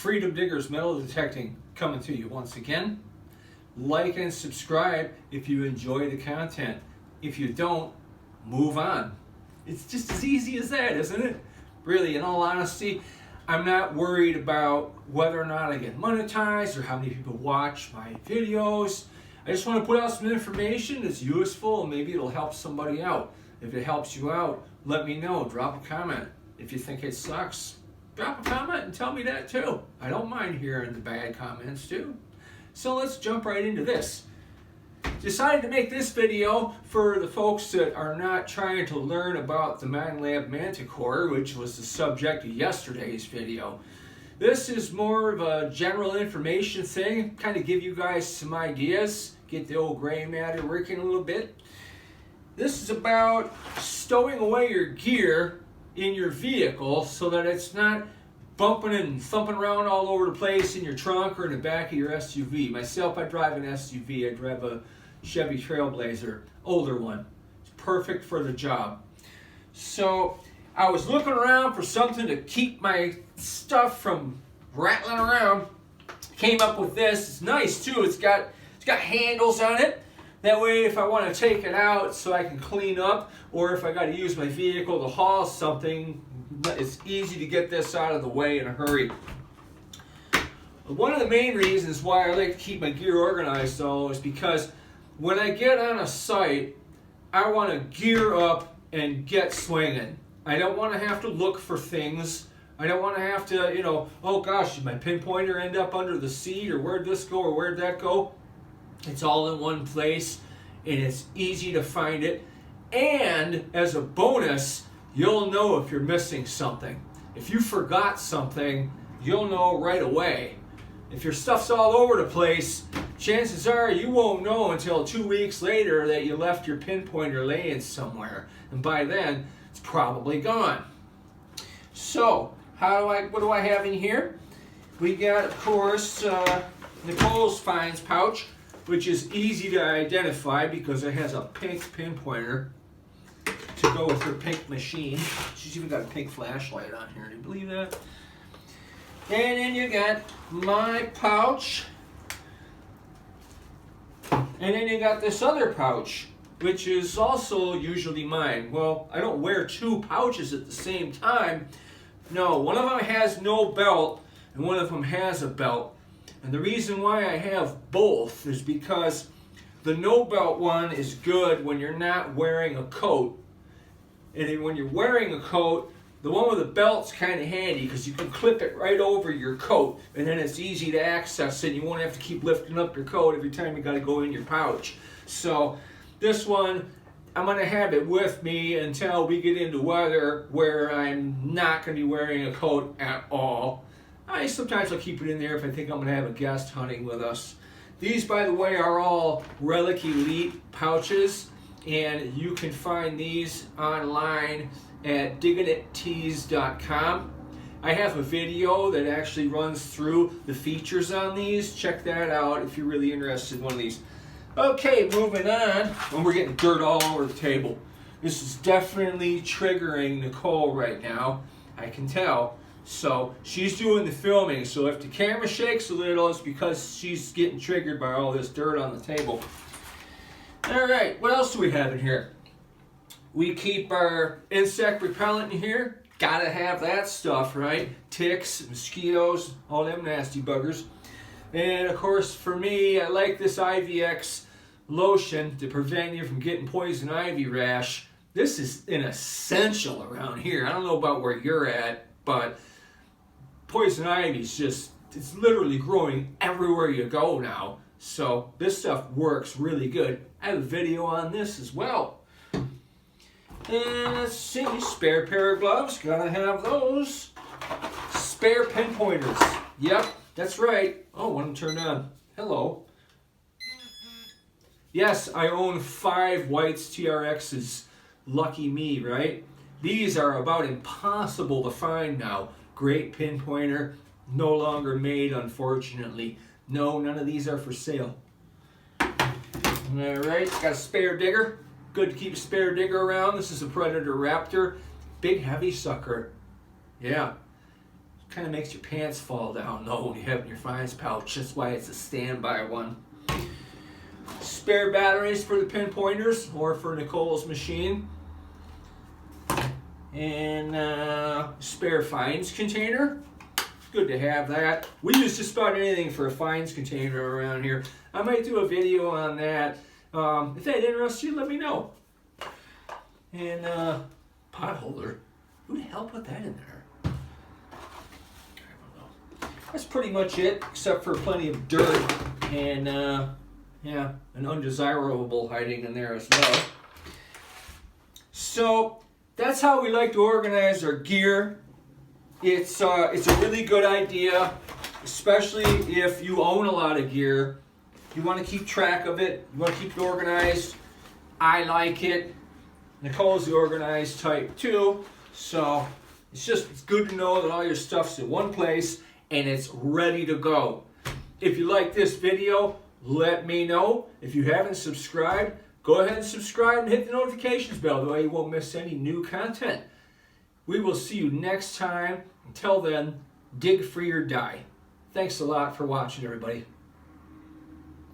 Freedom Diggers Metal Detecting coming to you once again. Like and subscribe if you enjoy the content. If you don't, move on. It's just as easy as that, isn't it? Really, in all honesty, I'm not worried about whether or not I get monetized or how many people watch my videos. I just want to put out some information that's useful and maybe it'll help somebody out. If it helps you out, let me know. Drop a comment. If you think it sucks, drop a comment and tell me that too. I don't mind hearing the bad comments too. So let's jump right into this. Decided to make this video for the folks that are not trying to learn about the MagnaLab Manticore, which was the subject of yesterday's video. This is more of a general information thing, kind of give you guys some ideas, get the old gray matter working a little bit. This is about stowing away your gear in your vehicle so that it's not bumping and thumping around all over the place in your trunk or in the back of your SUV. Myself, I drive an SUV. I drive a Chevy Trailblazer, older one. It's perfect for the job. So I was looking around for something to keep my stuff from rattling around. Came up with this. It's nice too. It's got handles on it. That way if I want to take it out so I can clean up, or if I got to use my vehicle to haul something, it's easy to get this out of the way in a hurry. One of the main reasons why I like to keep my gear organized though is because when I get on a site, I want to gear up and get swinging. I don't want to have to look for things. I don't want to have to, oh gosh, did my pinpointer end up under the seat, or where'd this go, or where'd that go? It's all in one place and it's easy to find it. And as a bonus, you'll know if you're missing something. If you forgot something, you'll know right away. If your stuff's all over the place, chances are you won't know until 2 weeks later that you left your pinpointer laying somewhere. And by then, it's probably gone. So, what do I have in here? We got, of course, Nicole's Finds pouch, which is easy to identify because it has a pink pinpointer to go with her pink machine. She's even got a pink flashlight on here. Do you believe that? And then you got my pouch. And then you got this other pouch, which is also usually mine. Well, I don't wear two pouches at the same time. No, one of them has no belt and one of them has a belt. And the reason why I have both is because the no belt one is good when you're not wearing a coat. And then when you're wearing a coat, the one with the belt's kind of handy because you can clip it right over your coat, and then it's easy to access it. You won't have to keep lifting up your coat every time you got to go in your pouch. So this one, I'm going to have it with me until we get into weather where I'm not going to be wearing a coat at all. Sometimes I'll keep it in there if I think I'm going to have a guest hunting with us. These, by the way, are all Relic Elite pouches, and you can find these online at diggingittees.com. I have a video that actually runs through the features on these. Check that out if you're really interested in one of these. Okay, moving on. And we're getting dirt all over the table. This is definitely triggering Nicole right now. I can tell. So she's doing the filming. So if the camera shakes a little, it's because she's getting triggered by all this dirt on the table. All right, what else do we have in here? We keep our insect repellent in here. Gotta have that stuff, right? Ticks, mosquitoes, all them nasty buggers. And of course, for me, I like this IVX lotion to prevent you from getting poison ivy rash. This is an essential around here. I don't know about where you're at, but poison ivy is it's literally growing everywhere you go now. So this stuff works really good. I have a video on this as well. And let's see, spare pair of gloves, gotta have those. Spare pinpointers, yep, that's right. Oh, one of them turned on. Hello. Yes, I own 5 Whites TRXs. Lucky me, right? These are about impossible to find now. Great pinpointer, no longer made, unfortunately. No, none of these are for sale. All right, got a spare digger. Good to keep a spare digger around. This is a Predator Raptor. Big, heavy sucker. Yeah. Kind of makes your pants fall down though when you have it in your fines pouch. That's why it's a standby one. Spare batteries for the pinpointers or for Nicole's machine. And spare fines container. Good to have that. We use just about anything for a fines container around here. I might do a video on that. If that interests you, let me know. And pot holder. Who the hell put that in there? I don't know. That's pretty much it, except for plenty of dirt and yeah, an undesirable hiding in there as well. So that's how we like to organize our gear. It's a really good idea, especially if you own a lot of gear. You want to keep track of it. You want to keep it organized. I like it. Nicole's the organized type too. So it's good to know that all your stuff's in one place and it's ready to go. If you like this video, let me know. If you haven't subscribed, go ahead and subscribe and hit the notifications bell. That way you won't miss any new content. We will see you next time. Until then, dig free or die. Thanks a lot for watching, everybody.